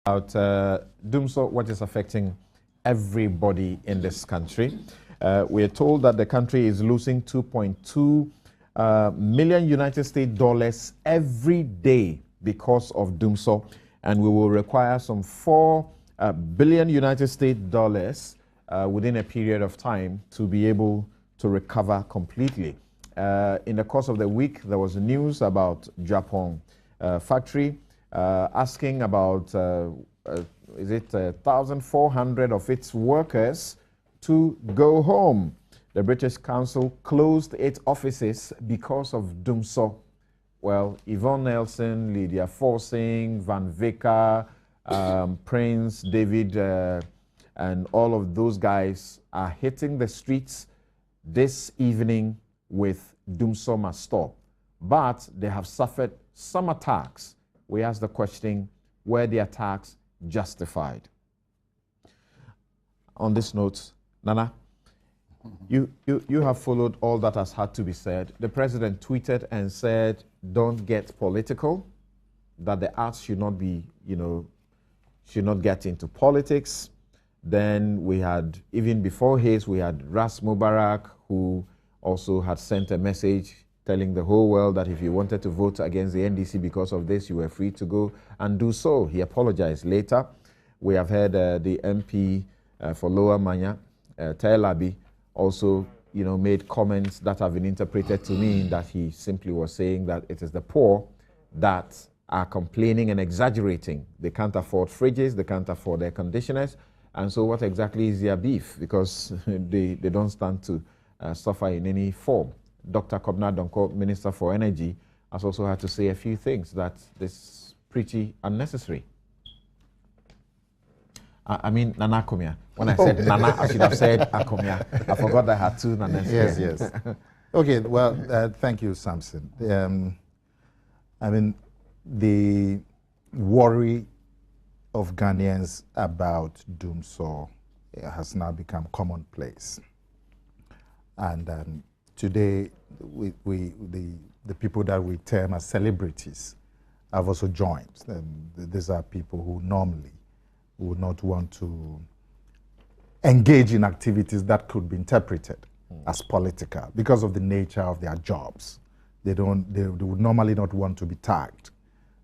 About Dumsor, what is affecting everybody in this country. We are told that the country is losing 2.2 million United States dollars every day because of Dumsor, and we will require some 4 billion United States dollars within a period of time to be able to recover completely. In the course of the week, there was news about Japan factory asking about is it 1,400 of its workers to go home. The British Council closed its offices because of Dumsor. Well, Yvonne Nelson, Lydia Forsing, Van Vicker, Prince, David, and all of those guys are hitting the streets this evening with Dumsor must stop. But they have suffered some attacks. We ask the question, were the attacks justified? On this note, Nana, you have followed all that has had to be said. The president tweeted and said, don't get political, that the arts should not be, should not get into politics. Then we had, even before his, we had Ras Mubarak, who also had sent a message telling the whole world that if you wanted to vote against the NDC because of this, you were free to go and do so. He apologized later. We have heard the MP for Lower Manya, Telabi, also made comments that have been interpreted to mean that he simply was saying that it is the poor that are complaining and exaggerating. They can't afford fridges, they can't afford air conditioners, and so what exactly is their beef? Because they don't stand to suffer in any form. Dr. Kobna Donko, Minister for Energy, has also had to say a few things that is pretty unnecessary. I mean, Nana Akomia. When I said Nana, I should have said Akomia. I forgot I had 2 Nanas. Yes. Okay, well, thank you, Samson. I mean, the worry of Ghanaians about Dumsor has now become commonplace. And today, the people that we term as celebrities have also joined. These are people who normally would not want to engage in activities that could be interpreted as political because of the nature of their jobs. They would normally not want to be tagged.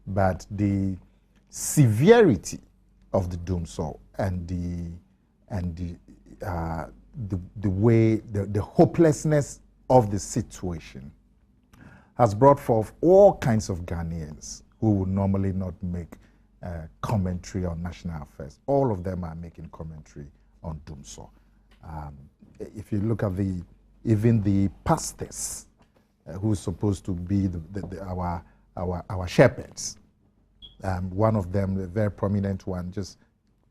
But the severity of the Dumsor and the hopelessness of the situation has brought forth all kinds of Ghanaians who would normally not make commentary on national affairs. All of them are making commentary on Dumsor. If you look at even the pastors who's supposed to be our shepherds, one of them, a very prominent one, just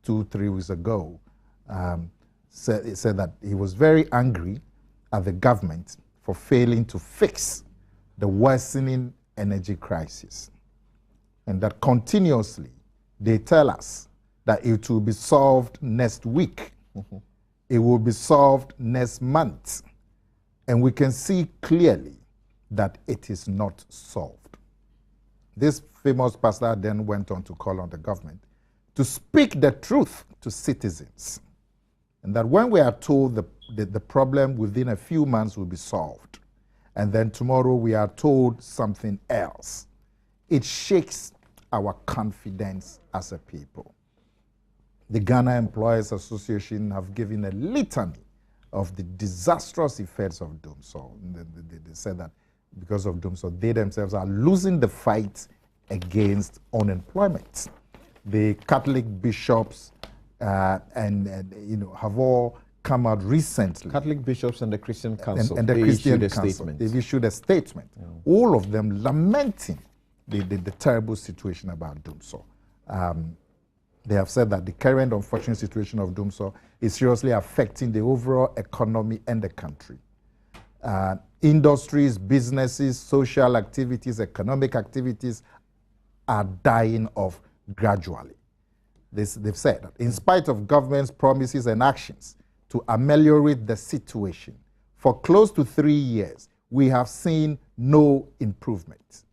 2-3 weeks ago, said that he was very angry at the government for failing to fix the worsening energy crisis, and that continuously they tell us that it will be solved next week. It will be solved next month. And we can see clearly that it is not solved. This famous pastor then went on to call on the government to speak the truth to citizens. And that when we are told the problem within a few months will be solved, and then tomorrow we are told something else, it shakes our confidence as a people. The Ghana Employers Association have given a litany of the disastrous effects of Dumsor. They said that because of Dumsor, they themselves are losing the fight against unemployment. The Catholic bishops have all come out recently. Catholic bishops and the Christian Council, and the Christian Council, they've issued a statement. All of them lamenting the terrible situation about Dumsor. They have said that the current unfortunate situation of Dumsor is seriously affecting the overall economy and the country. Industries, businesses, social activities, economic activities are dying off gradually. They've said that in spite of government's promises and actions to ameliorate the situation, for close to 3 years, we have seen no improvement.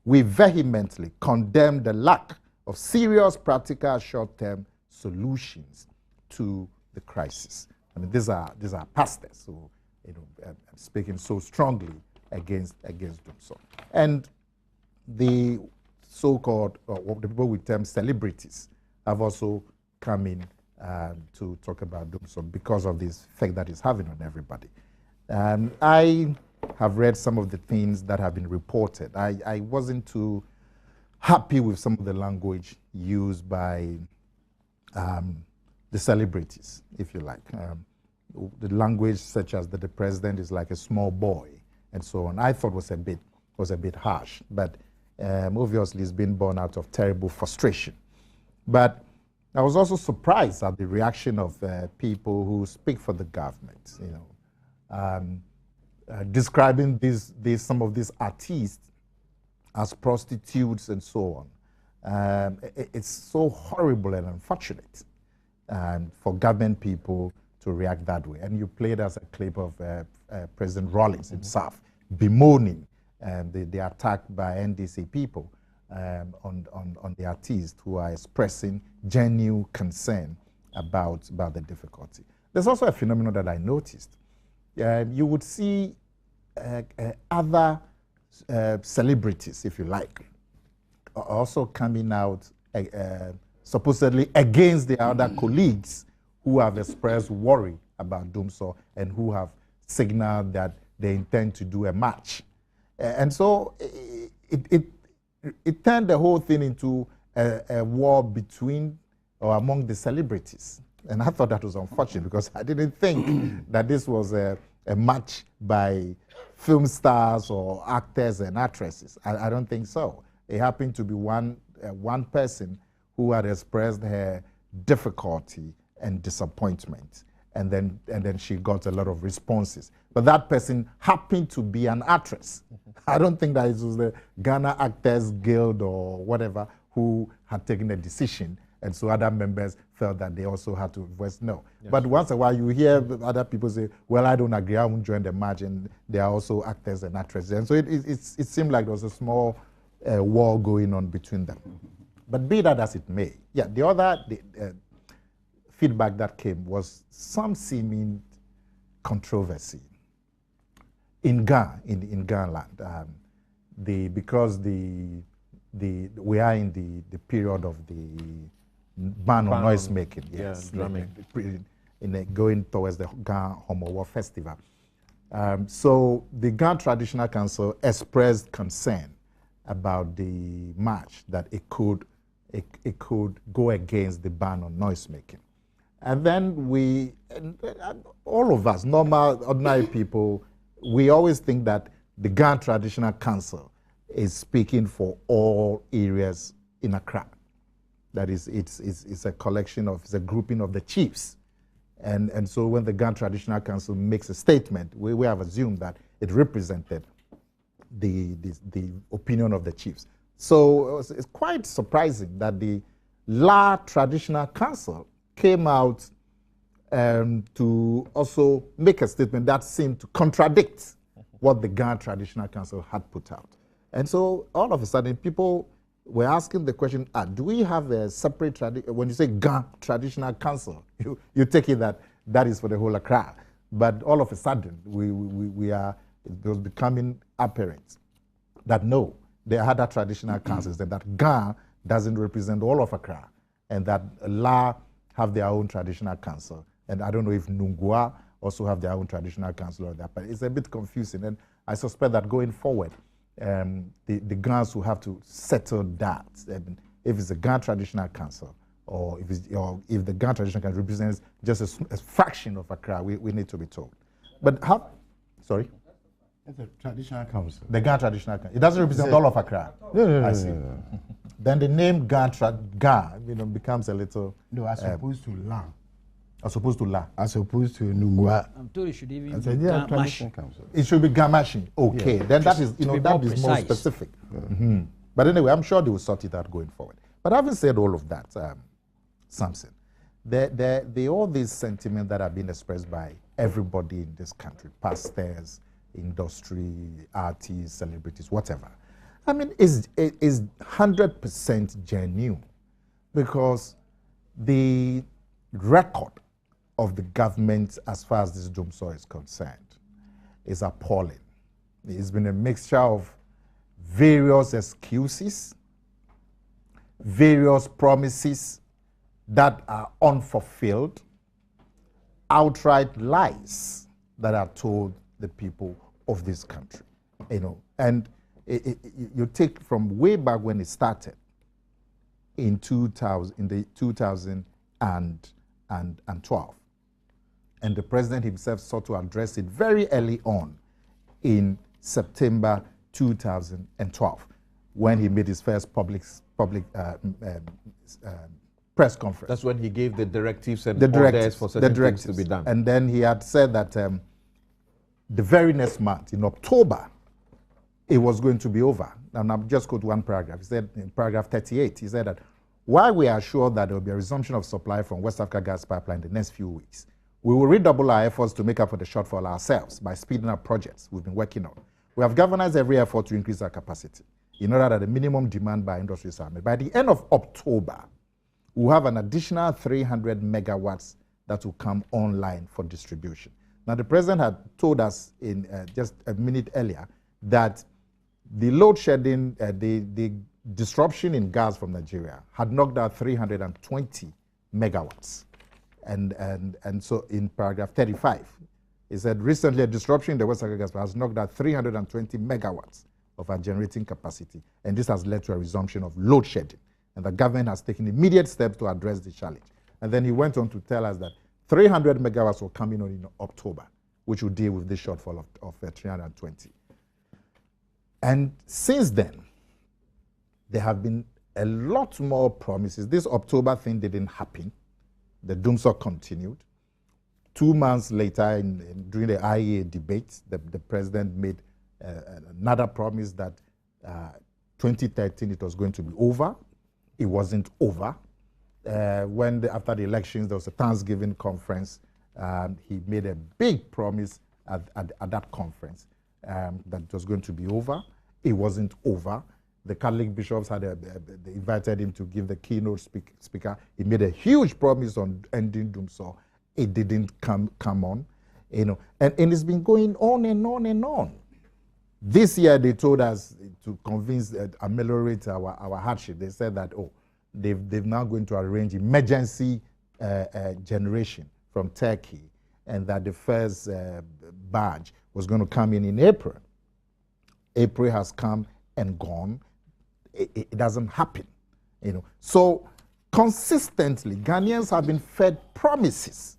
We vehemently condemn the lack of serious, practical, short-term solutions to the crisis. I mean, these are pastors who, speaking so strongly against Dumsor. And the so-called, or the people we term celebrities, have also come in to talk about Dumsor because of this effect that it's having on everybody. I have read some of the things that have been reported. I wasn't too happy with some of the language used by the celebrities, if you like. The language such as that the president is like a small boy and so on, I thought was a bit harsh, but obviously it's been born out of terrible frustration. But I was also surprised at the reaction of people who speak for the government, describing some of these artists as prostitutes and so on. It's so horrible and unfortunate for government people to react that way. And you played as a clip of President Rawlings himself bemoaning the attack by NDC people on the artists who are expressing genuine concern about the difficulty. There's also a phenomenon that I noticed. You would see other celebrities, if you like, also coming out supposedly against the other colleagues who have expressed worry about Dumsor and who have signaled that they intend to do a march. And so it turned the whole thing into a war between or among the celebrities. And I thought that was unfortunate because I didn't think that this was a match by film stars or actors and actresses. I don't think so. It happened to be one person who had expressed her difficulty and disappointment, and then she got a lot of responses. But that person happened to be an actress. I don't think that it was the Ghana Actors Guild or whatever who had taken a decision, and so other members felt that they also had to voice no. Yes. But once in a while you hear other people say, well, I don't agree, I won't join the march, and they are also actors and actresses. And so it seemed like there was a small war going on between them. But be that as it may, yeah, the other feedback that came was some seeming controversy in Ghana, in Ghana land, because we are in the period of the ban on noise making, yes, going towards the Ghana Homo Festival. So the Ghana Traditional Council expressed concern about the march, that it could go against the ban on noise making. And then all of us, normal, ordinary people, we always think that the Ghana Traditional Council is speaking for all areas in Accra. That is, it's a collection of, it's a grouping of the chiefs. And so when the Ghana Traditional Council makes a statement, we have assumed that it represented the opinion of the chiefs. So it's quite surprising that the La Traditional Council came out to also make a statement that seemed to contradict what the Ghana Traditional Council had put out. And so all of a sudden people were asking the question, do we have a separate, when you say Ghana Traditional Council, you take it that is for the whole Accra. But all of a sudden it was becoming apparent that no, there are other traditional councils, and that Ghana doesn't represent all of Accra, and that La have their own traditional council. And I don't know if Nungua also have their own traditional council or that, but it's a bit confusing. And I suspect that going forward, the Ghanaians will have to settle that. If it's a Ghana Traditional Council, or if the Ghana Traditional Council represents just a fraction of Accra, we need to be told. But how, sorry? It's a traditional council. The Ghana Traditional Council. It doesn't represent all of Accra. No. I see. Then the name Ghana becomes a little... No, as opposed to La. As opposed to La. As opposed to Nungua. I'm told it should even be Gamashi. It should be Gamashi. Okay, yeah. Then that is, that is more specific. But anyway, I'm sure they will sort it out going forward. But having said all of that, Samson, all these sentiments that have been expressed by everybody in this country, pastors, industry, artists, celebrities, whatever, I mean, is 100% genuine. because the record of the government as far as this Dumsor is concerned is appalling. It's been a mixture of various excuses, various promises that are unfulfilled, outright lies that are told the people of this country. You know, and you take from way back when it started in 2012, and the president himself sought to address it very early on in September 2012 when he made his first public press conference. That's when he gave the directives and The orders directives, for certain the directives things to be done. And then he had said that the very next month, in October, it was going to be over. And I'll just quote one paragraph. He said in paragraph 38, he said that while we are sure that there will be a resumption of supply from West Africa Gas Pipeline in the next few weeks, we will redouble our efforts to make up for the shortfall ourselves by speeding up projects we've been working on. We have galvanized every effort to increase our capacity in order that the minimum demand by industries are met. By the end of October, we'll have an additional 300 megawatts that will come online for distribution. Now, the president had told us in just a minute earlier that the load shedding, the disruption in gas from Nigeria had knocked out 320 megawatts. And so in paragraph 35, it said recently a disruption in the West Africa gas has knocked out 320 megawatts of our generating capacity, and this has led to a resumption of load shedding. And the government has taken immediate steps to address the challenge. And then he went on to tell us that 300 megawatts will come in October, which will deal with this shortfall of 320. And since then, there have been a lot more promises. This October thing didn't happen. The Dumsor continued. 2 months later, during the IEA debate, the president made another promise that 2013 it was going to be over. It wasn't over. After the elections, there was a Thanksgiving conference. He made a big promise at that conference that it was going to be over. It wasn't over. The Catholic bishops they invited him to give the keynote speaker. He made a huge promise on ending Dumsor. It didn't come on, you know, and it's been going on and on and on. This year they told us to convince, ameliorate our hardship. They said that they've now going to arrange emergency generation from Turkey, and that the first barge was going to come in April. April has come and gone. It doesn't happen, you know. So consistently, Ghanaians have been fed promises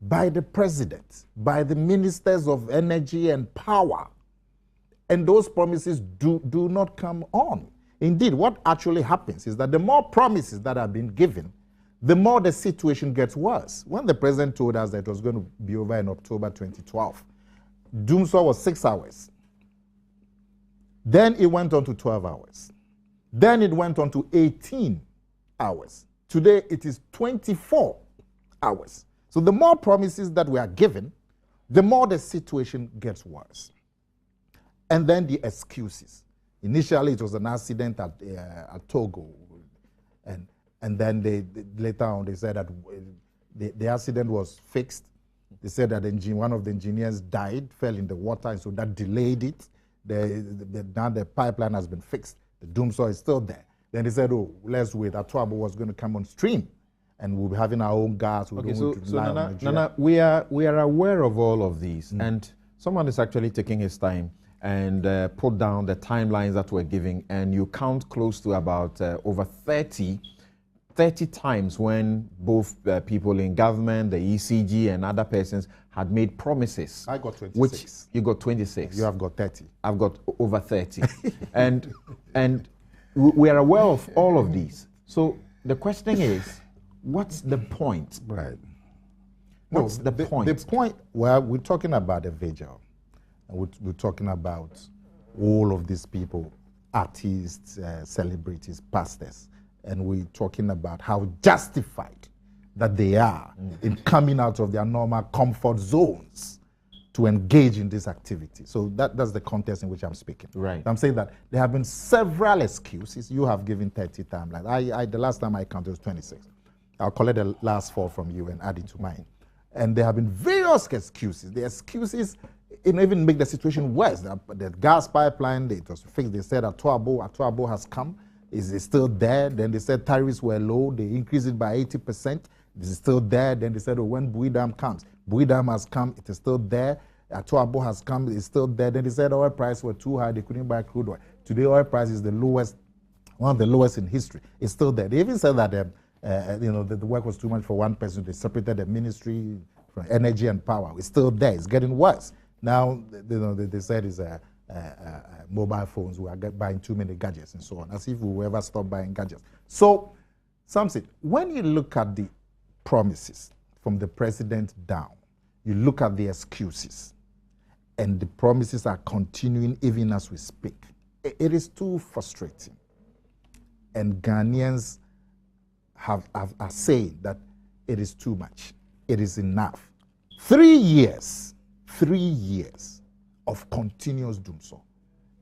by the president, by the ministers of energy and power, and those promises do not come on. Indeed, what actually happens is that the more promises that are being given, the more the situation gets worse. When the president told us that it was going to be over in October 2012, Dumsor was 6 hours. Then it went on to 12 hours. Then it went on to 18 hours. Today it is 24 hours. So the more promises that we are given, the more the situation gets worse. And then the excuses. Initially it was an accident at Togo. And then later on they said that the accident was fixed. They said that one of the engineers died, fell in the water, and so that delayed it. Now the pipeline has been fixed. The Dumsor is still there. Then they said, let's wait. Atuabo was going to come on stream, and we'll be having our own gas. So Nana, we are aware of all of these, and someone is actually taking his time and put down the timelines that we're giving, and you count close to about over 30 times when both people in government, the ECG, and other persons had made promises. I got 26. Which you got 26. You have got 30. I've got over 30. and we are aware of all of these. So the question is, what's the point? Right. What's the point? The point, well, we're talking about the Vigil. We're talking about all of these people, artists, celebrities, pastors, and we're talking about how justified that they are in coming out of their normal comfort zones to engage in this activity. So that's the context in which I'm speaking. Right. I'm saying that there have been several excuses. You have given 30 timelines. The last time I counted was 26. I'll collect the last 4 from you and add it to mine. And there have been various excuses. The excuses even make the situation worse. The gas pipeline, it was fixed. They said Atuabo has come. Is still there. Then they said tariffs were low. They increased it by 80%. This is still there. Then they said, oh, when Bui Dam comes, Bui Dam has come. It is still there. Atuabo has come. It's still there. Then they said oil prices were too high. They couldn't buy crude oil. Today, oil price is the lowest, one of the lowest in history. It's still there. They even said that the work was too much for one person. They separated the ministry from energy and power. It's still there. It's getting worse. Now, they said it's mobile phones. We are buying too many gadgets and so on, as if we will ever stop buying gadgets. So, something, when you look at the promises from the president down, you look at the excuses, and the promises are continuing even as we speak. It is too frustrating. And Ghanaians are saying that it is too much. It is enough. 3 years of continuous Dumsor.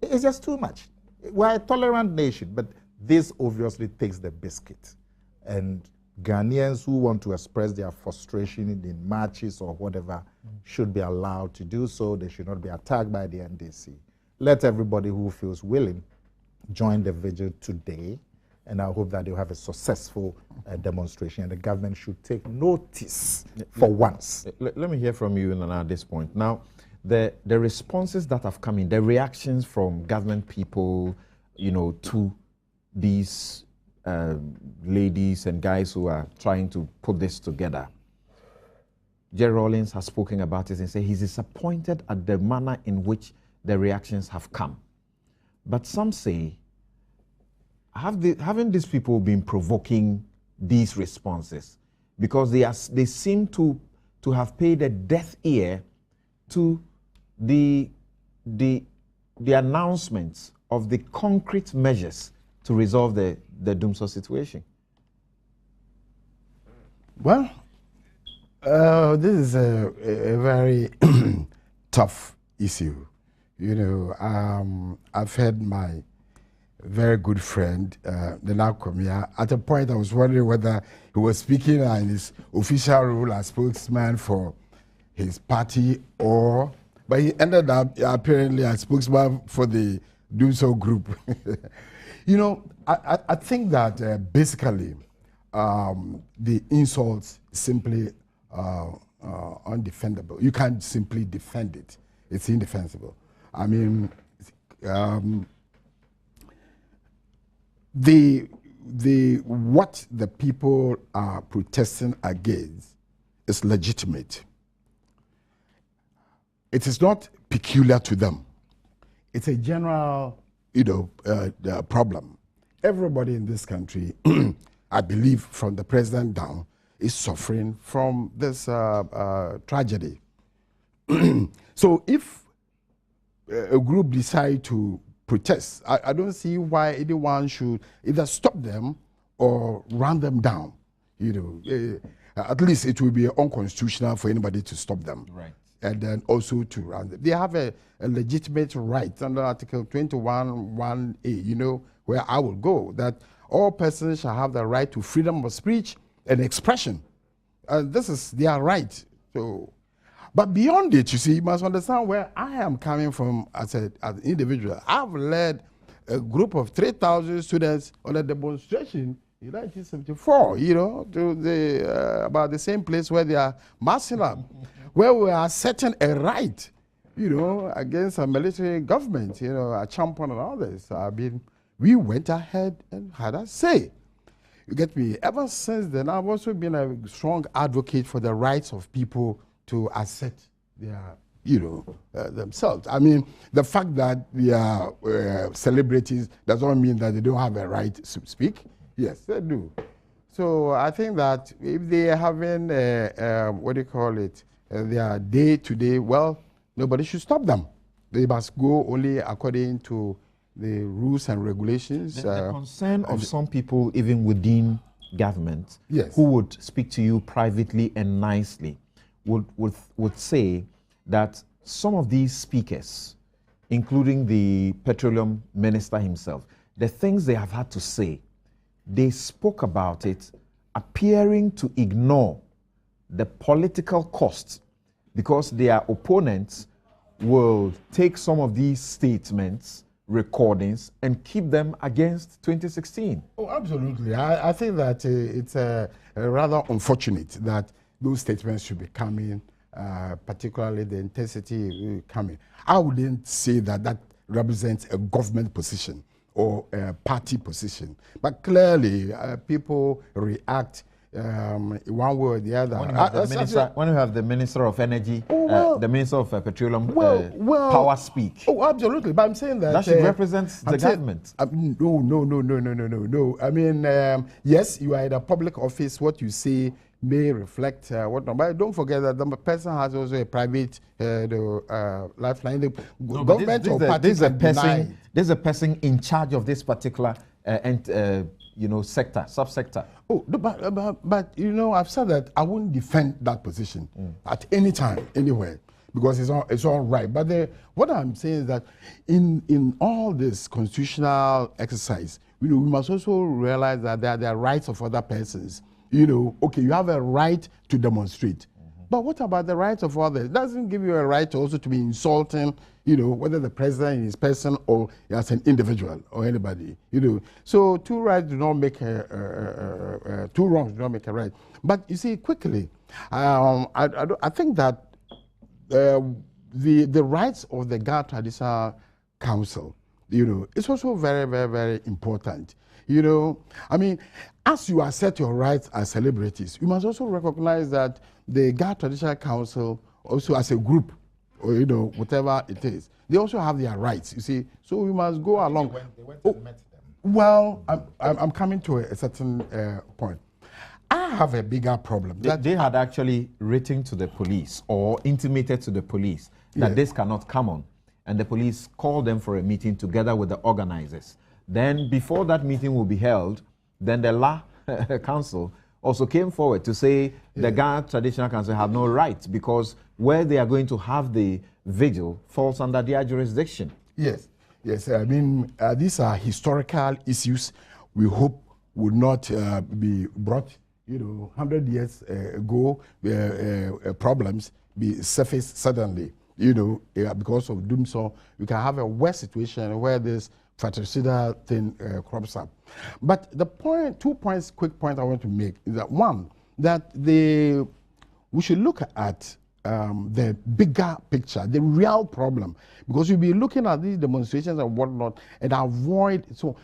It's just too much. We're a tolerant nation, but this obviously takes the biscuit. And Ghanaians who want to express their frustration in marches or whatever should be allowed to do so. They should not be attacked by the NDC. Let everybody who feels willing join the vigil today, and I hope that they'll have a successful demonstration, and the government should take notice for once. Let me hear from you, Nana, at this point. Now, the responses that have come in, the reactions from government people, to these ladies and guys who are trying to put this together. Jerry Rawlings has spoken about it and said he's disappointed at the manner in which the reactions have come. But some say, haven't these people been provoking these responses? Because they seem to have paid a deaf ear to the announcements of the concrete measures to resolve the Dumsor situation. Well, this is a very tough issue. I've had my very good friend, Nana Komia. At a point, I was wondering whether he was speaking in his official role as spokesman for his party, but he ended up apparently as spokesman for the Dumsor group. I think that basically the insults simply undefendable. You can't simply defend it. It's indefensible. I mean, what the people are protesting against is legitimate. It is not peculiar to them. It's a general, problem. Everybody in this country, I believe, from the president down, is suffering from this tragedy. So if a group decide to protest, I don't see why anyone should either stop them or run them down. At least it will be unconstitutional for anybody to stop them. Right. And then also to run them. They have a legitimate right under Article 21(1)(a), where I will go, that all persons shall have the right to freedom of speech and expression. And this is their right. So, but beyond it, you must understand where I am coming from as an individual. I've led a group of 3,000 students on a demonstration in 1974, to about the same place where they are marching up, where we are setting a right, against a military government, a champion and others. We went ahead and had a say. You get me? Ever since then, I've also been a strong advocate for the rights of people to assert their, themselves. I mean, the fact that we are celebrities does not mean that they don't have a right to speak. Yes, they do. So I think that if they are having, their day-to-day, well, nobody should stop them. They must go only according to the rules and regulations. The concern of some people, even within government, yes, who would speak to you privately and nicely, would say that some of these speakers, including the petroleum minister himself, the things they have had to say, they spoke about it appearing to ignore the political costs, because their opponents will take some of these statements, recordings, and keep them against 2016. Oh, absolutely. I think that it's rather unfortunate that those statements should be coming, particularly the intensity coming. I wouldn't say that that represents a government position or a party position, but clearly people react one way or the other. When you have the Minister of Energy, the Minister of Petroleum, power speak. Oh, absolutely. But I'm saying that should represent the government. No. I mean, yes, you are in a public office. What you say may reflect what. But don't forget that the person has also a private lifeline. The government or party this is a person in charge of this particular subsector. Oh, no, but you know, I've said that I wouldn't defend that position at any time, anywhere, because it's all right. But what I'm saying is that in all this constitutional exercise, we must also realize that there are rights of other persons. Okay, you have a right to demonstrate. But what about the rights of others? It doesn't give you a right also to be insulting, whether the president in his person or as an individual or anybody, So two rights do not make two wrongs do not make a right. But you see, quickly, I think that the rights of the Ghana Traditional Council, it's also very, very, very important. I mean, as you assert your rights as celebrities, you must also recognize that the Ghana Traditional Council, also as a group, or whatever it is, they also have their rights. You see, so we must go along. They went and met them. Well, I'm coming to a certain point. I have a bigger problem. They had actually written to the police or intimated to the police that this cannot come on, and the police called them for a meeting together with the organizers. Then, before that meeting will be held, then the La Council also came forward to say the Ghana Traditional Council have no rights because where they are going to have the vigil falls under their jurisdiction. Yes. I mean, these are historical issues we hope will not be brought, 100 years ago, problems be surfaced suddenly, because of Dumsor. You can have a worse situation where this fratricidal thing crops up. But the point, quick point I want to make is that one, that we should look at the bigger picture, the real problem, because you'll be looking at these demonstrations and whatnot and avoid so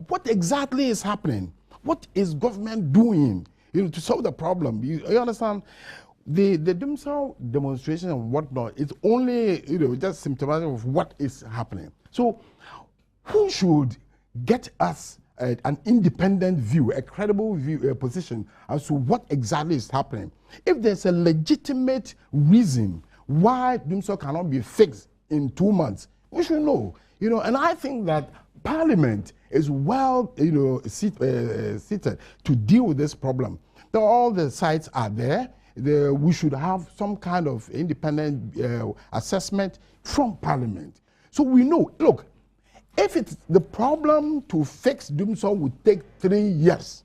what exactly is happening? What is government doing, to solve the problem? You understand? The Dumsor demonstration and whatnot, it's only, just symptomatic of what is happening. So who should get us an independent view, a credible view, position as to what exactly is happening? If there's a legitimate reason why Dumsor cannot be fixed in 2 months, we should know. And I think that Parliament is well, seated to deal with this problem. All the sites are there. We should have some kind of independent assessment from Parliament, so we know. Look. If it's the problem to fix Dumsor would take 3 years,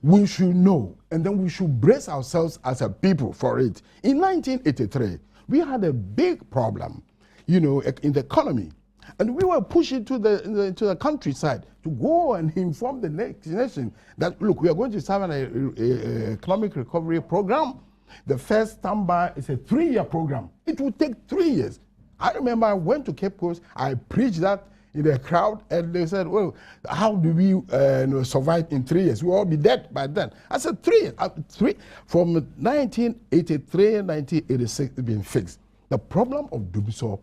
we should know, and then we should brace ourselves as a people for it. In 1983, we had a big problem, in the economy, and we were pushing to the countryside to go and inform the next nation that, look, we are going to start an economic recovery program. The first standby is a 3-year program. It will take 3 years. I remember I went to Cape Coast, I preached that in the crowd, and they said, well, how do we survive in 3 years? We'll all be dead by then. I said 3 years. From 1983 and 1986, it's been fixed. The problem of Dumsor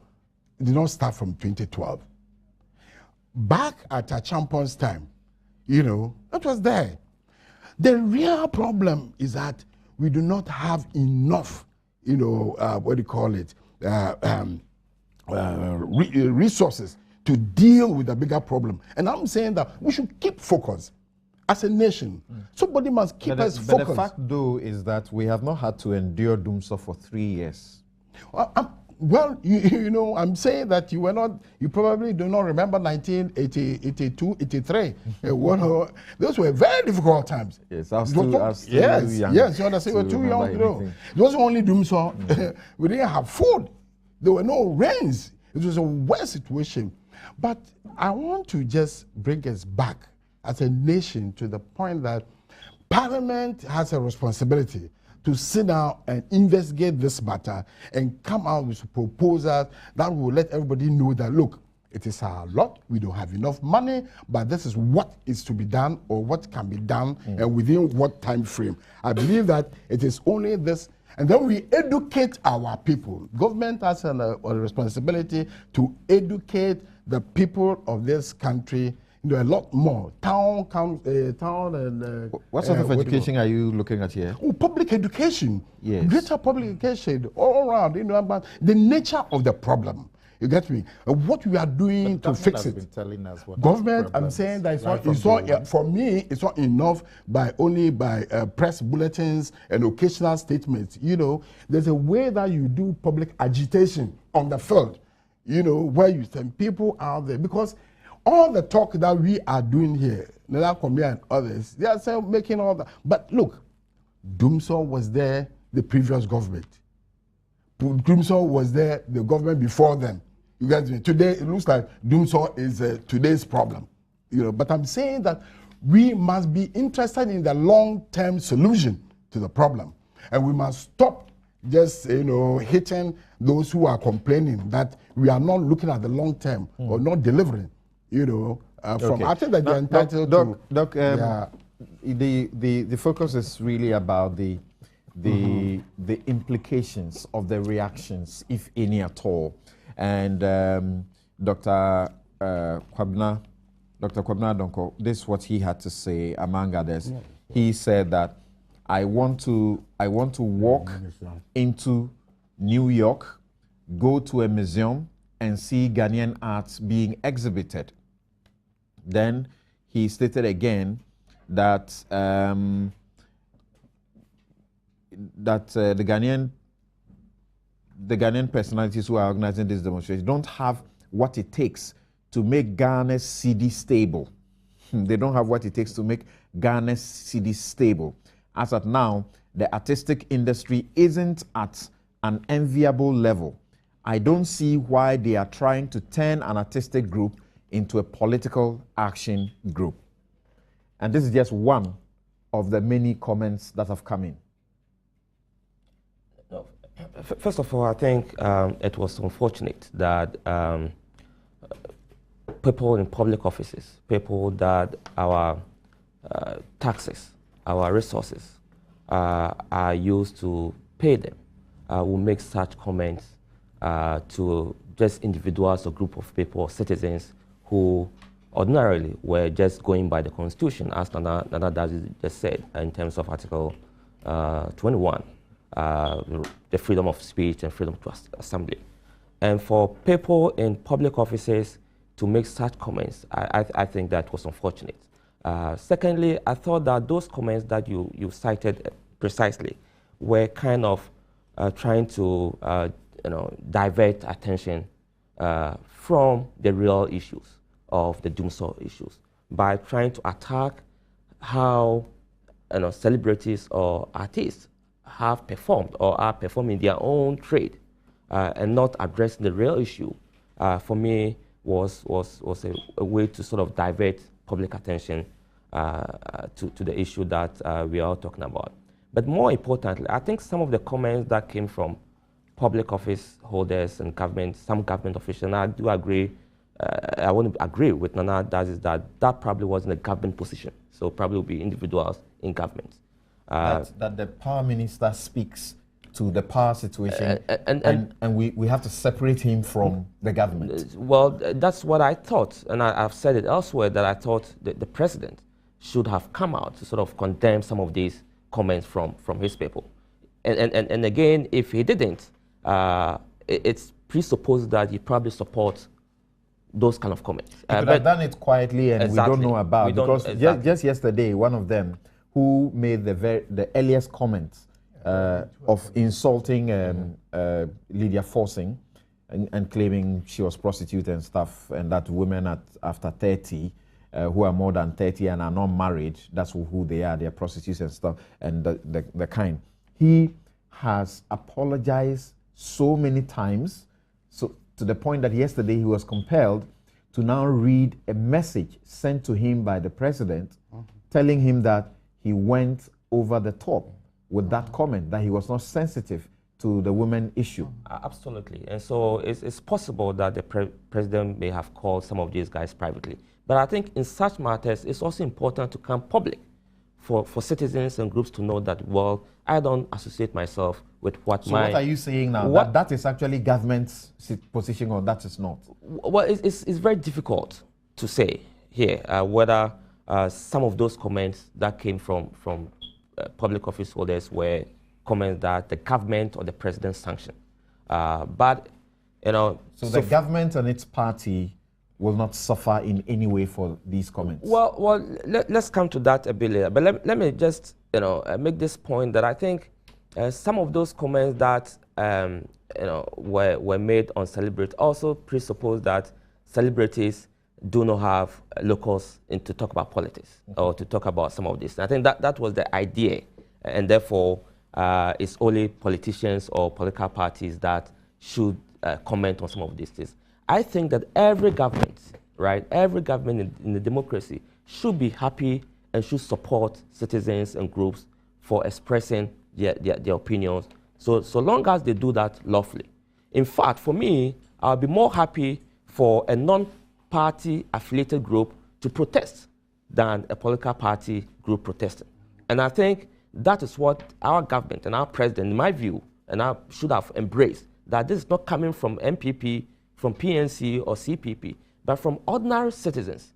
did not start from 2012. Back at Achampon's time, it was there. The real problem is that we do not have enough, resources to deal with the bigger problem. And I'm saying that we should keep focus as a nation. Somebody must keep us focused. But the fact, though, is that we have not had to endure Dumsor for 3 years. Well, you know, I'm saying that you probably do not remember 1982, 83. Those were very difficult times. Yes, I was too young. Yes, you understand, we were too young, you know. It wasn't only Dumsor. We didn't have food. There were no rains. It was a worse situation. But I want to just bring us back as a nation to the point that Parliament has a responsibility to sit down and investigate this matter and come out with proposals that will let everybody know that, look, it is our lot, we don't have enough money, but this is what is to be done or what can be done and within what time frame. I believe that it is only this, and then we educate our people. Government has a responsibility to educate the people of this country. You know, a lot more. Town and... what sort of education are you looking at here? Oh, public education. Yes. Greater public education all around, you know, about the nature of the problem. You get me? What we are doing to fix it. Been telling us what Government, I'm saying that for me, it's not enough only by press bulletins and occasional statements. You know, there's a way that you do public agitation on the field, you know, where you send people out there. Because all the talk that we are doing here, Nana Komia and others, they are still making all that. But look, Dumsor was there, the previous government. Dumsor was there, the government before them. You guys, today it looks like Dumsor is today's problem. You know, but I'm saying that we must be interested in the long-term solution to the problem, and we must stop just hitting those who are complaining that we are not looking at the long term or not delivering. From I think that they're entitled to. Doc, the focus is really about the implications of the reactions, if any at all. And Dr. Kwabena Donko, this is what he had to say, among others. Yeah. He said that I want to walk into New York, go to a museum and see Ghanaian arts being exhibited. Then he stated again that the Ghanaian personalities who are organizing this demonstration don't have what it takes to make Ghana's cedi stable. They don't have what it takes to make Ghana's cedi stable. As at now, the artistic industry isn't at an enviable level. I don't see why they are trying to turn an artistic group into a political action group. And this is just one of the many comments that have come in. First of all, I think it was unfortunate that people in public offices, people that our taxes, our resources are used to pay them, will make such comments to just individuals or group of people or citizens who ordinarily were just going by the Constitution, as Nana Dazi just said, in terms of Article 21, the freedom of speech and freedom to assembly. And for people in public offices to make such comments, I think that was unfortunate. Secondly, I thought that those comments that you cited precisely were kind of trying to divert attention from the real issues of the Dumsor issues by trying to attack how celebrities or artists have performed or are performing their own trade and not addressing the real issue. For me, was a way to sort of divert public attention to the issue that we are all talking about. But more importantly, I think some of the comments that came from public office holders and some government officials, and I do agree, I want to agree with Nana Dazi that probably wasn't a government position. So probably will be individuals in government. That the power minister speaks to the power situation and we have to separate him from the government. Well, that's what I thought, and I've said it elsewhere, that I thought that the president should have come out to sort of condemn some of these comments from his people. And again, if he didn't, it's presupposed that he probably supports those kind of comments. He could have done it quietly and exactly. We don't know about, because just yesterday, one of them who made the earliest comments of insulting Lydia Forcing and claiming she was prostitute and stuff, and that women after 30 who are more than 30 and are not married, that's who they are, they're prostitutes and stuff, and the kind. He has apologized so many times, so to the point that yesterday he was compelled to now read a message sent to him by the president telling him that he went over the top with that comment, that he was not sensitive to the women issue. Absolutely. And so it's possible that the president may have called some of these guys privately. But I think in such matters, it's also important to come public for citizens and groups to know that, well, I don't associate myself with what so what are you saying now? That is actually government's position, or that is not? Well, it's very difficult to say here whether some of those comments that came from public office holders were comments that the government or the president sanctioned. But, you know... So the government and its party will not suffer in any way for these comments? Well, let's come to that a bit later. But let me just, make this point that I think some of those comments that, were made on celebrities also presuppose that celebrities do not have locals to talk about politics or to talk about some of this. And I think that was the idea, and therefore it's only politicians or political parties that should comment on some of these things. I think that every government, right, every government in the democracy should be happy and should support citizens and groups for expressing their opinions, so long as they do that lawfully. In fact, for me, I'll be more happy for a non-party affiliated group to protest than a political party group protesting. And I think that is what our government and our president, in my view, and I should have embraced, that this is not coming from MPP, from PNC or CPP, but from ordinary citizens,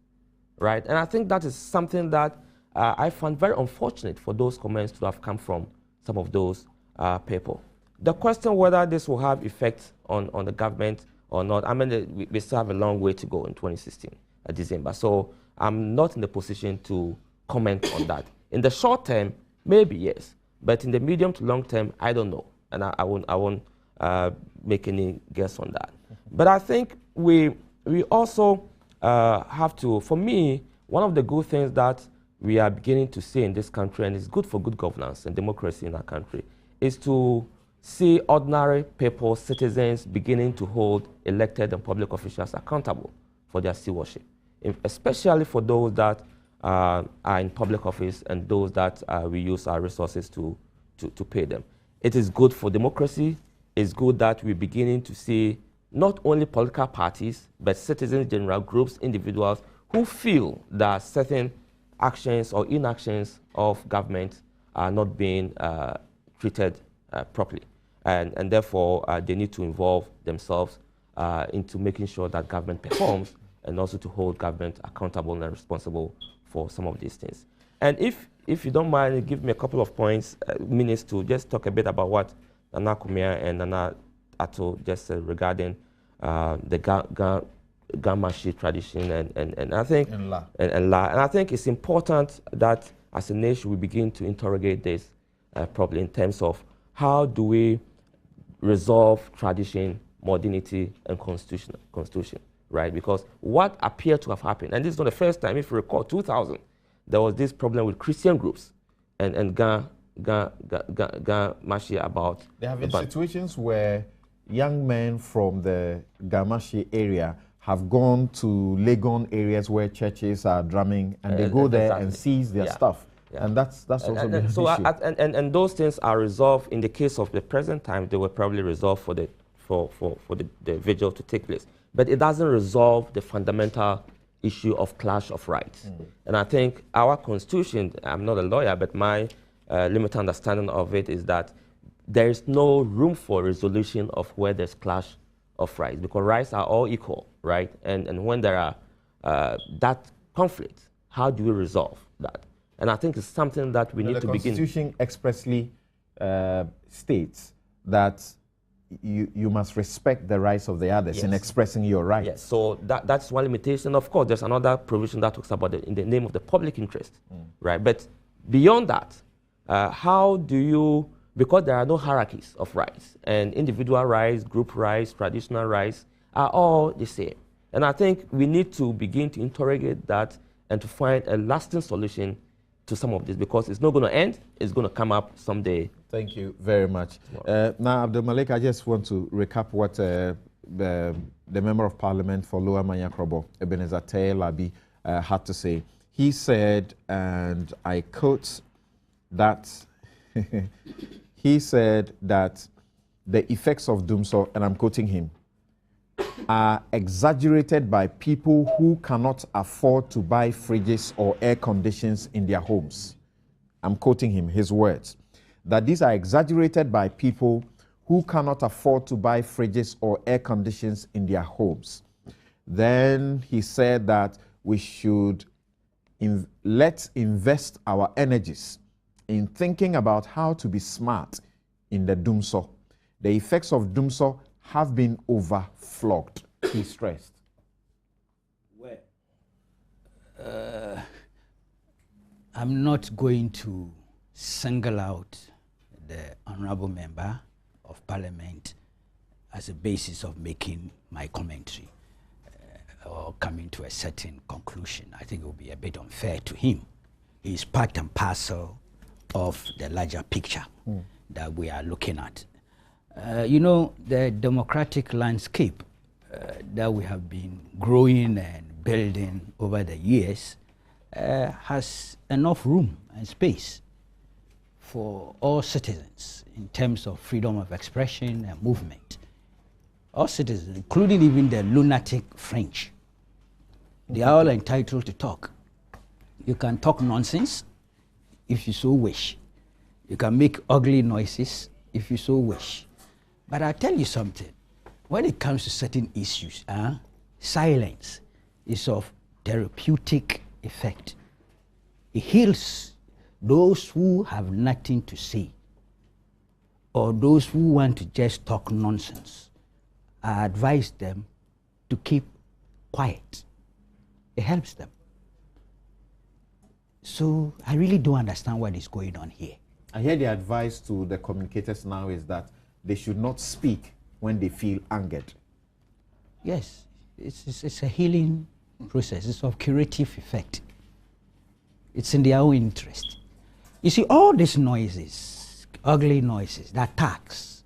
right? And I think that is something that I found very unfortunate for those comments to have come from some of those people. The question whether this will have effect on the government or not, I mean, we still have a long way to go in 2016, December. So I'm not in the position to comment on that. In the short term, maybe yes, but in the medium to long term, I don't know, and I won't make any guess on that. But I think we also have to, for me, one of the good things that we are beginning to see in this country, and it's good for good governance and democracy in our country, is to see ordinary people, citizens, beginning to hold elected and public officials accountable for their stewardship, especially for those that are in public office and those that we use our resources to pay them. It is good for democracy. It's good that we're beginning to see not only political parties, but citizens, general groups, individuals who feel that certain actions or inactions of government are not being treated properly. And therefore, they need to involve themselves into making sure that government performs and also to hold government accountable and responsible for some of these things. And if you don't mind, give me a couple of minutes to just talk a bit about what Nana Kumia and Nana Ato just said regarding the Gamashi tradition and I think and I think it's important that as a nation we begin to interrogate this probably in terms of how do we resolve tradition, modernity, and constitution, right? Because what appeared to have happened, and this is not the first time, if you recall, 2000, there was this problem with Christian groups and Gamashi about. There have been situations where young men from the Gamashi area have gone to Legon areas where churches are drumming, and they go there and seize their stuff. Yeah. And that's also the issue. And those things are resolved in the case of the present time. They were probably resolved for the vigil to take place, but it doesn't resolve the fundamental issue of clash of rights. And I think our constitution, I'm not a lawyer, but my limited understanding of it is that there is no room for resolution of where there's clash of rights, because rights are all equal, right? And when there are that conflict, how do we resolve that? And I think it's something that we need to begin. The Constitution expressly states that you must respect the rights of the others in expressing your rights. Yes, so that's one limitation. Of course, there's another provision that talks about in the name of the public interest, right? But beyond that, how do you because there are no hierarchies of rights, and individual rights, group rights, traditional rights are all the same. And I think we need to begin to interrogate that and to find a lasting solution to some of this, because it's not going to end, it's going to come up someday. Thank you very much. Now, Abdul Malik, I just want to recap what the Member of Parliament for Lower Manyakrobo, Ebenezer Labi, had to say. He said, and I quote, that he said that the effects of Dumsor, and I'm quoting him, are exaggerated by people who cannot afford to buy fridges or air conditions in their homes. I'm quoting him, his words, that these are exaggerated by people who cannot afford to buy fridges or air conditions in their homes. Then he said that we should let's invest our energies in thinking about how to be smart in the Dumsor. The effects of Dumsor have been overflogged, he stressed. Well, I'm not going to single out the Honorable Member of Parliament as a basis of making my commentary or coming to a certain conclusion. I think it would be a bit unfair to him. He's part and parcel of the larger picture that we are looking at. You know, the democratic landscape that we have been growing and building over the years has enough room and space for all citizens in terms of freedom of expression and movement. All citizens, including even the lunatic French, they are all entitled to talk. You can talk nonsense if you so wish. You can make ugly noises if you so wish. But I'll tell you something. When it comes to certain issues, silence is of therapeutic effect. It heals those who have nothing to say, or those who want to just talk nonsense. I advise them to keep quiet. It helps them. So I really don't understand what is going on here. I hear the advice to the communicators now is that they should not speak when they feel angered. Yes, it's a healing process. It's of curative effect. It's in their own interest. You see, all these noises, ugly noises, the attacks,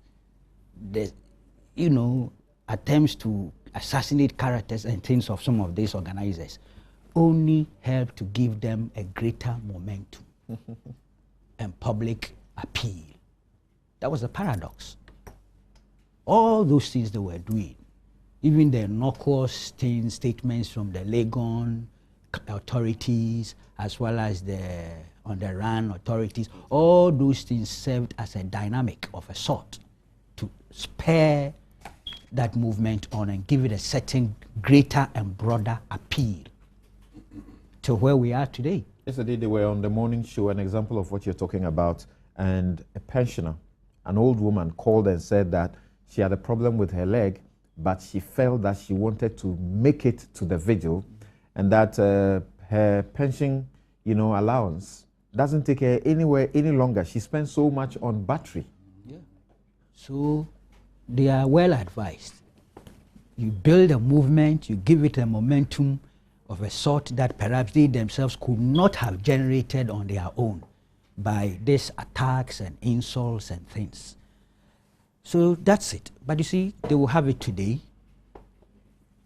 the, attempts to assassinate characters and things of some of these organizers only help to give them a greater momentum and public appeal. That was a paradox. All those things they were doing, even the innocuous statements from the Legon authorities as well as the on-the-run authorities, all those things served as a dynamic of a sort to spur that movement on and give it a certain greater and broader appeal to where we are today. Yesterday they were on the morning show, an example of what you're talking about, and a pensioner, an old woman, called and said that she had a problem with her leg, but she felt that she wanted to make it to the vigil, and that her pension, allowance doesn't take her anywhere any longer. She spends so much on battery. Yeah. So they are well advised. You build a movement, you give it a momentum of a sort that perhaps they themselves could not have generated on their own by these attacks and insults and things. So that's it. But you see, they will have it today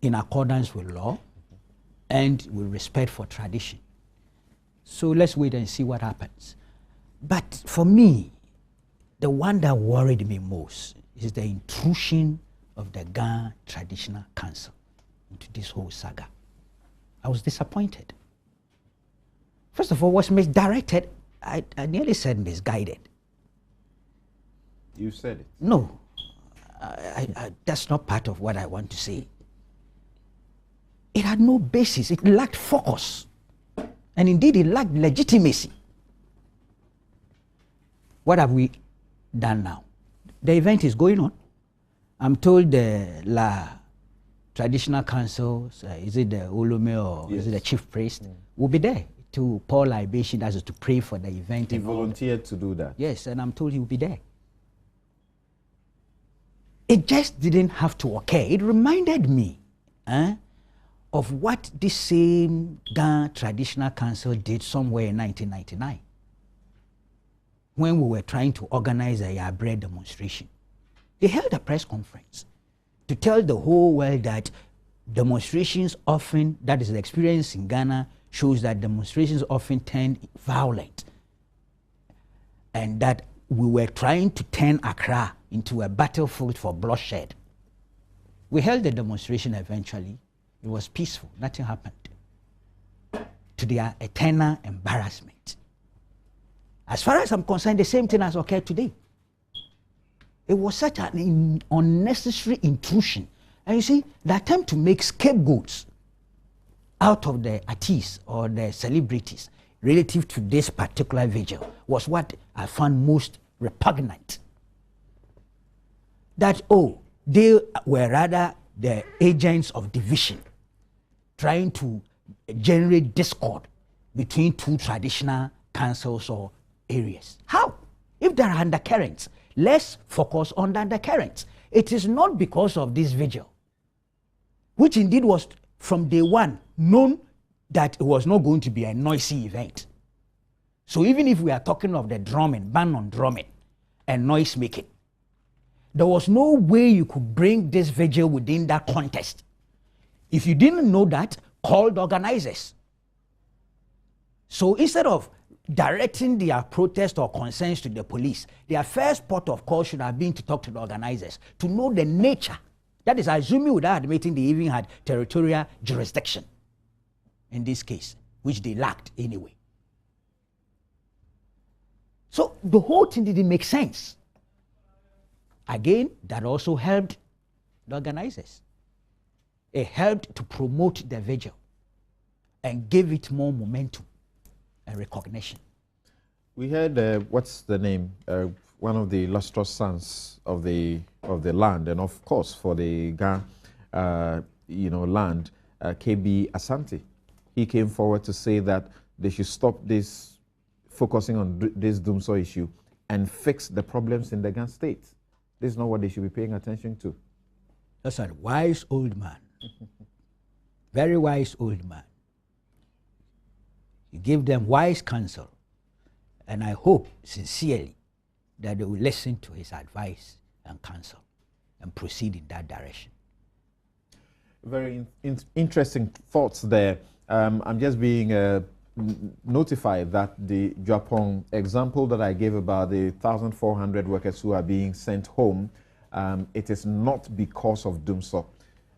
in accordance with law and with respect for tradition. So let's wait and see what happens. But for me, the one that worried me most is the intrusion of the Ghana Traditional Council into this whole saga. I was disappointed. First of all, was misdirected. I nearly said misguided. You said it. No, that's not part of what I want to say. It had no basis. It lacked focus. And indeed, it lacked legitimacy. What have we done now? The event is going on. I'm told the Traditional Council, is it the Olume or is it the chief priest, will be there to pour libation, as to pray for the event. He volunteered to do that. Yes, and I'm told he will be there. it just didn't have to occur. It reminded me of what this same Ghana Traditional Council did somewhere in 1999 when we were trying to organize a Yabre demonstration. They held a press conference to tell the whole world that demonstrations often, that is the experience in Ghana, shows that demonstrations often turn violent, and that we were trying to turn Accra into a battlefield for bloodshed. We held the demonstration eventually. It was peaceful, nothing happened, to their eternal embarrassment. As far as I'm concerned, the same thing has occurred today. It was such an unnecessary intrusion. And you see, the attempt to make scapegoats out of the artists or the celebrities relative to this particular vigil was what I found most repugnant. That, oh, they were rather the agents of division, trying to generate discord between two traditional councils or areas. How? If there are undercurrents, let's focus on the undercurrents. It is not because of this vigil, which indeed was from day one known that it was not going to be a noisy event. So even if we are talking of the drumming, ban on drumming and noise making, there was no way you could bring this vigil within that context. If you didn't know that, call the organizers. So instead of directing their protest or concerns to the police, their first port of call should have been to talk to the organizers, to know the nature. That is, assuming without admitting they even had territorial jurisdiction in this case, which they lacked anyway. So the whole thing didn't make sense. Again, that also helped the organizers. It helped to promote the vigil and give it more momentum and recognition. We heard, what's the name? One of the illustrious sons of the land, and of course for the Ghana, land, KB Asante. He came forward to say that they should stop this, focusing on this Dumsor issue, and fix the problems in the Ghana state. This is not what they should be paying attention to. That's a wise old man. Very wise old man. You give them wise counsel, and I hope sincerely that they will listen to his advice and counsel and proceed in that direction. Very interesting thoughts there. I'm just being notified that the Japan example that I gave about the 1,400 workers who are being sent home, it is not because of Dumsor.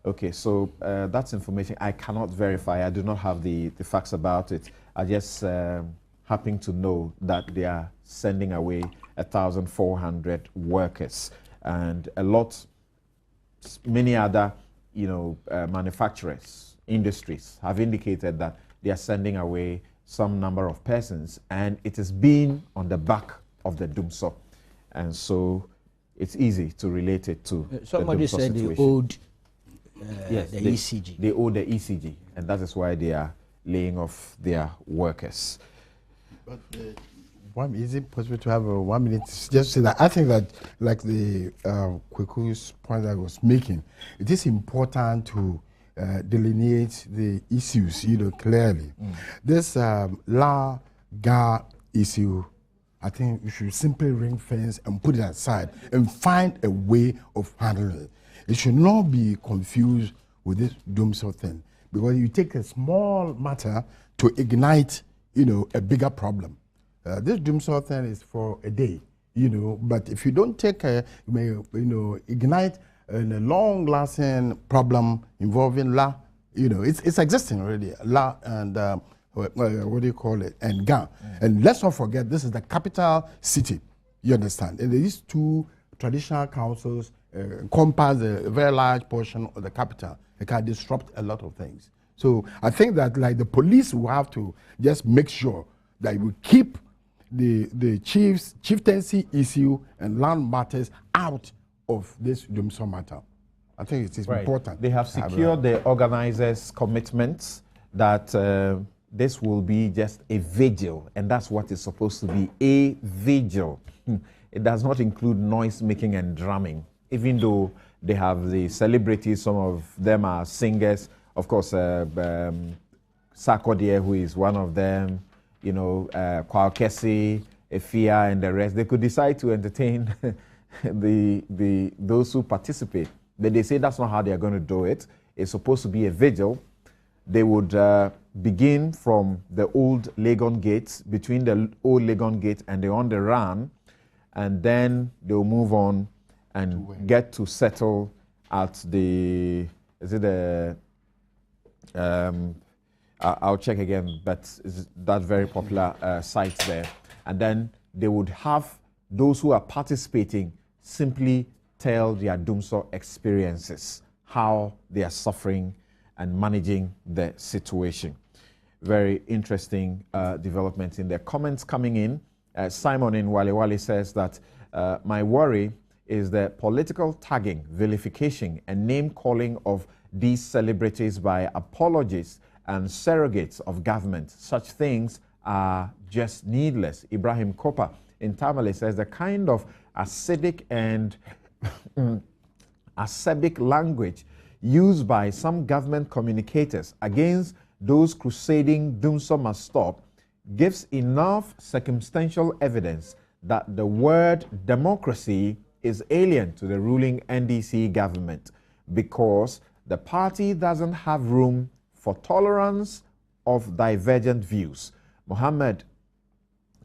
Okay, so that's information I cannot verify. I do not have the facts about it. I just happen to know that they are sending away 1,400 workers, and many other, manufacturers, industries have indicated that they are sending away some number of persons, and it has been on the back of the Dumsor, and so it's easy to relate it to somebody the Dumsor said situation. they owed yes, the ECG. They owe the ECG, and that is why they are laying off their workers. But is it possible to have 1 minute just to say that I think that, like the Kweku's point that I was making, it is important to delineate the issues, clearly. This La Ga issue, I think we should simply ring fence and put it aside and find a way of handling it. It should not be confused with this Dumsor thing, because you take a small matter to ignite, a bigger problem. This Dumsor thing is for a day, but if you don't take ignite a long-lasting problem involving La, it's existing already, La and what do you call it, and Ga. And let's not forget, this is the capital city, you understand? And these two traditional councils encompass a very large portion of the capital. It can disrupt a lot of things. So I think that, like, the police will have to just make sure that we keep the chieftaincy issue and land matters out of this Dumsor matter. I think it is important. They have secured the organizers' commitments that this will be just a vigil, and that's what it's supposed to be, a vigil. It does not include noise making and drumming. even though they have the celebrities, some of them are singers. Of course, Sarkodie, who is one of them, you know, Kwakesi, Efia, and the rest. They could decide to entertain those who participate, but they say that's not how they are going to do it. It's supposed to be a vigil. They would begin from the old Legon Gate, between the old Legon Gate and the on the run, and then they'll move on and get to settle at the, is it the, I'll check again, but is that very popular site there. And then they would have those who are participating simply tell their Dumsor experiences, how they are suffering and managing the situation. Very interesting developments in their comments coming in. Simon in Wale Wale says that my worry is the political tagging, vilification, and name-calling of these celebrities by apologists and surrogates of government. Such things are just needless. Ibrahim Kopa in Tamale says the kind of acidic and acerbic language used by some government communicators against those crusading Dumsor must stop gives enough circumstantial evidence that the word democracy is alien to the ruling NDC government, because the party doesn't have room for tolerance of divergent views. Mohammed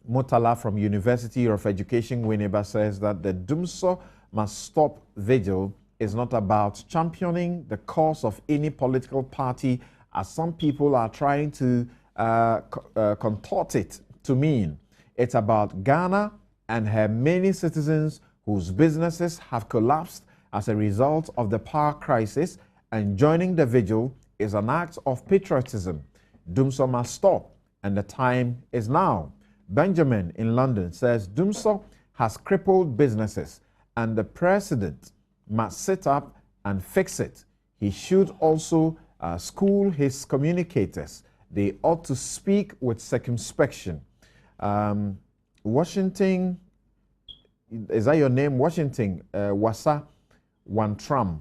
Mutala from University of Education Winneba says that the Dumsor must stop vigil is not about championing the cause of any political party, as some people are trying to contort it to mean. It's about Ghana and her many citizens whose businesses have collapsed as a result of the power crisis, and joining the vigil is an act of patriotism. Dumsor must stop, and the time is now. Benjamin in London says Dumsor has crippled businesses, and the president must sit up and fix it. He should also school his communicators. They ought to speak with circumspection. Washington, is that your name? Washington Wasa Wantram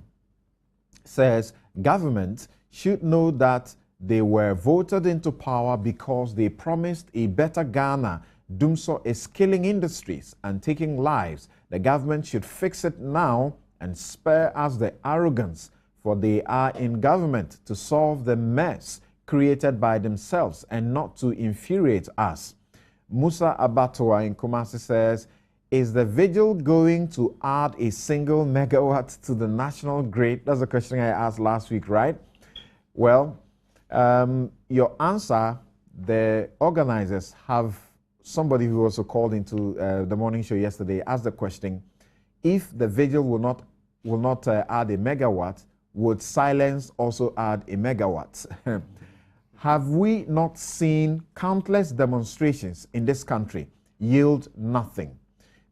says government should know that they were voted into power because they promised a better Ghana. Dumsor is killing industries and taking lives. The government should fix it now and spare us the arrogance, for they are in government to solve the mess created by themselves and not to infuriate us. Musa Abatoa in Kumasi says, is the vigil going to add a single megawatt to the national grid? That's a question I asked last week, right? Well, your answer, the organizers have somebody who also called into the morning show yesterday, asked the question, if the vigil will not add a megawatt, would silence also add a megawatt? Have we not seen countless demonstrations in this country yield nothing?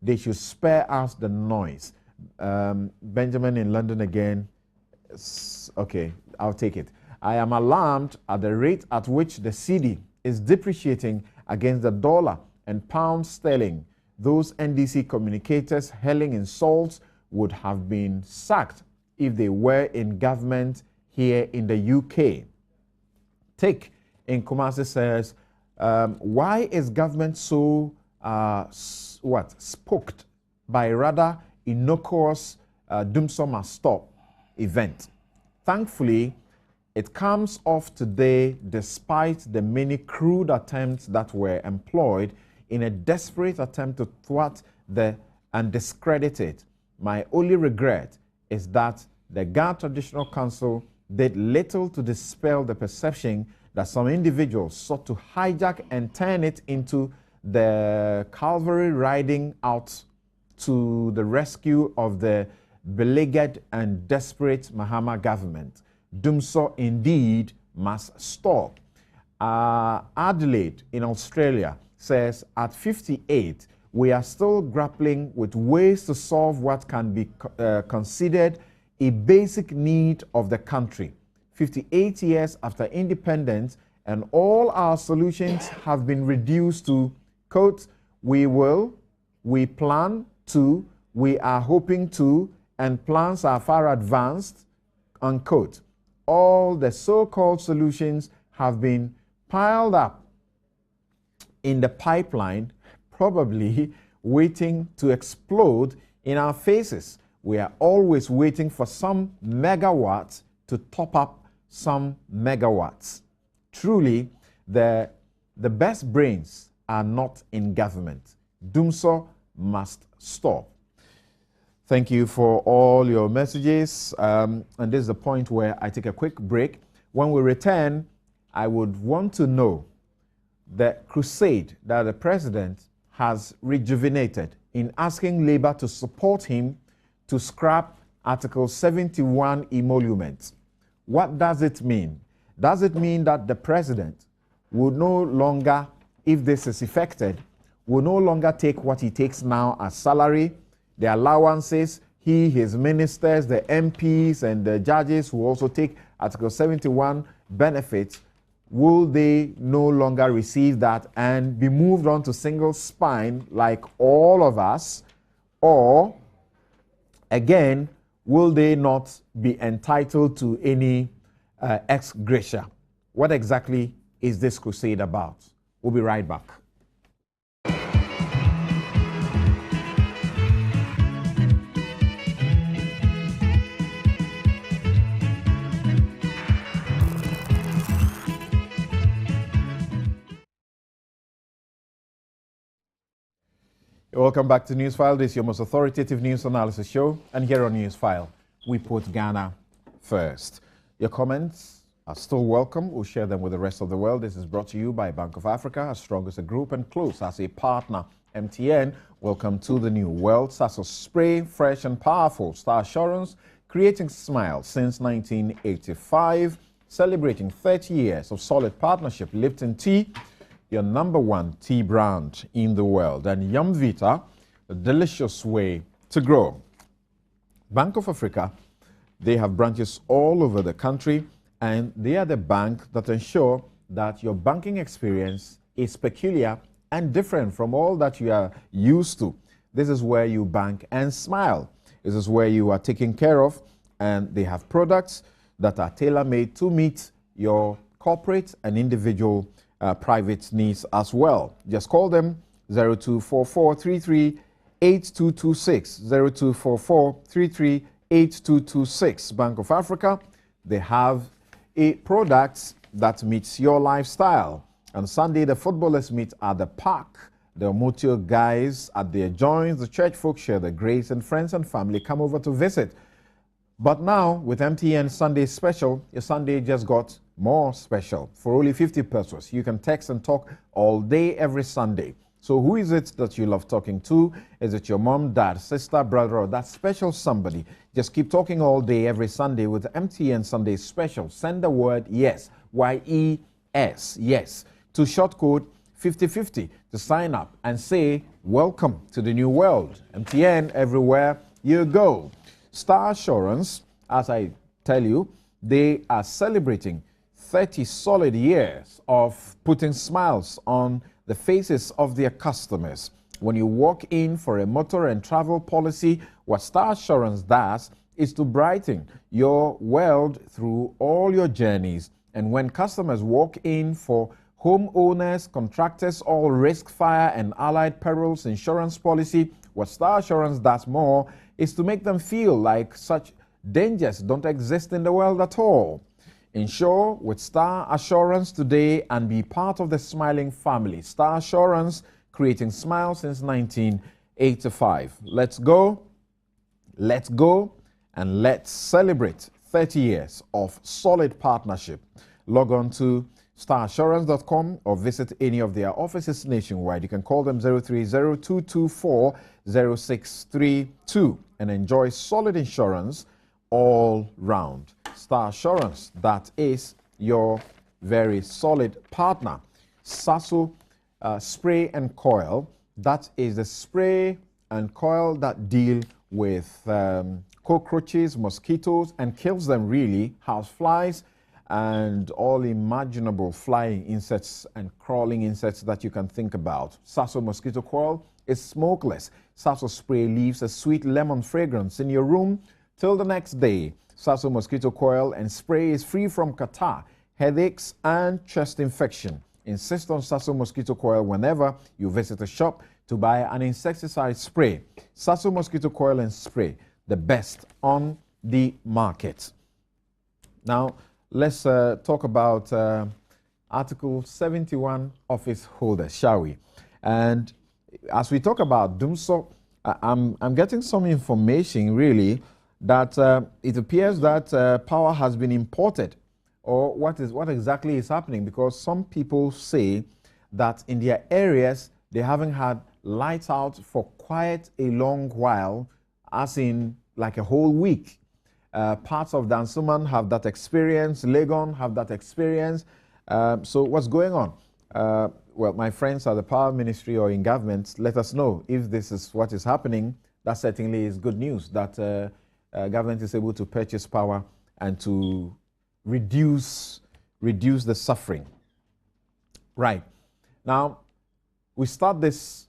They should spare us the noise. Benjamin in London again. Okay, I'll take it. I am alarmed at the rate at which the cedi is depreciating against the dollar and pound sterling. Those NDC communicators hurling insults would have been sacked if they were in government here in the UK. Take in Kumasi says, why is government so spoked by rather innocuous Dumsor must stop event? Thankfully, it comes off today despite the many crude attempts that were employed in a desperate attempt to thwart and discredit it. My only regret is that the Ghana Traditional Council did little to dispel the perception that some individuals sought to hijack and turn it into the cavalry riding out to the rescue of the beleaguered and desperate Mahama government. Dumsor indeed must stop. Adelaide in Australia says at 58, we are still grappling with ways to solve what can be considered a basic need of the country. 58 years after independence, and all our solutions have been reduced to, quote, we will, we plan to, we are hoping to, and plans are far advanced, unquote. All the so-called solutions have been piled up in the pipeline, probably waiting to explode in our faces. We are always waiting for some megawatts to top up some megawatts. Truly, the best brains are not in government. Dumsor must stop. Thank you for all your messages. And this is the point where I take a quick break. When we return, I would want to know the crusade that the president has rejuvenated in asking Labour to support him to scrap Article 71 emoluments. What does it mean? Does it mean that the president will no longer, if this is effected, will no longer take what he takes now as salary, the allowances, his ministers, the MPs and the judges who also take Article 71 benefits, will they no longer receive that and be moved on to single spine like all of us? Or, again, will they not be entitled to any ex gratia? What exactly is this crusade about? We'll be right back. Welcome back to Newsfile. This is your most authoritative news analysis show. And here on Newsfile, we put Ghana first. Your comments are still welcome. We'll share them with the rest of the world. This is brought to you by Bank of Africa, as strong as a group and close as a partner. MTN, welcome to the new world. Sasso Spray, fresh and powerful. Star Assurance, creating smiles since 1985. Celebrating 30 years of solid partnership. Lipton Tea, your #1 tea brand in the world. And Yum Vita, a delicious way to grow. Bank of Africa, they have branches all over the country, and they are the bank that ensure that your banking experience is peculiar and different from all that you are used to. This is where you bank and smile. This is where you are taken care of, and they have products that are tailor-made to meet your corporate and individual private needs as well. Just call them 0244338226, 0244338226. Bank of Africa, they have a product that meets your lifestyle. On Sunday, the footballers meet at the park. The Motio guys at their joints, the church folks share the grace, and friends and family come over to visit. But now, with MTN Sunday Special, your Sunday just got more special. For only 50 pesos, you can text and talk all day, every Sunday. So who is it that you love talking to? Is it your mom, dad, sister, brother, or that special somebody? Just keep talking all day, every Sunday with MTN Sunday Special. Send the word YES, Y-E-S, yes, to short code 5050 to sign up and say, welcome to the new world. MTN everywhere you go. Star Assurance, as I tell you, they are celebrating 30 solid years of putting smiles on the faces of their customers. When you walk in for a motor and travel policy, what Star Assurance does is to brighten your world through all your journeys. And when customers walk in for homeowners, contractors, all risk, fire, and allied perils insurance policy, what Star Assurance does more is to make them feel like such dangers don't exist in the world at all. Insure with Star Assurance today and be part of the smiling family. Star Assurance, creating smiles since 1985. Let's go, and let's celebrate 30 years of solid partnership. Log on to starassurance.com or visit any of their offices nationwide. You can call them 030-224-0632 and enjoy solid insurance all round. Star Assurance, that is your very solid partner. Sasso Spray and Coil, that is the spray and coil that deal with cockroaches, mosquitoes, and kills them really, house flies, and all imaginable flying insects and crawling insects that you can think about. Sasso Mosquito Coil is smokeless. Sasso spray leaves a sweet lemon fragrance in your room till the next day. Sasso mosquito coil and spray is free from catarrh, headaches, and chest infection. Insist on Sasso mosquito coil whenever you visit a shop to buy an insecticide spray. Sasso mosquito coil and spray, the best on the market. Now, let's talk about Article 71 office holders, shall we? And as we talk about Dumsor, I'm getting some information really that it appears that power has been imported, or what exactly is happening, because some people say that in their areas they haven't had lights out for quite a long while, as in like a whole week. Parts of Dansoman have that experience, Legon have that experience. So what's going on? Well, my friends at the Power Ministry or in government, let us know if this is what is happening. That certainly is good news, that government is able to purchase power and to reduce the suffering. Right. Now, we start this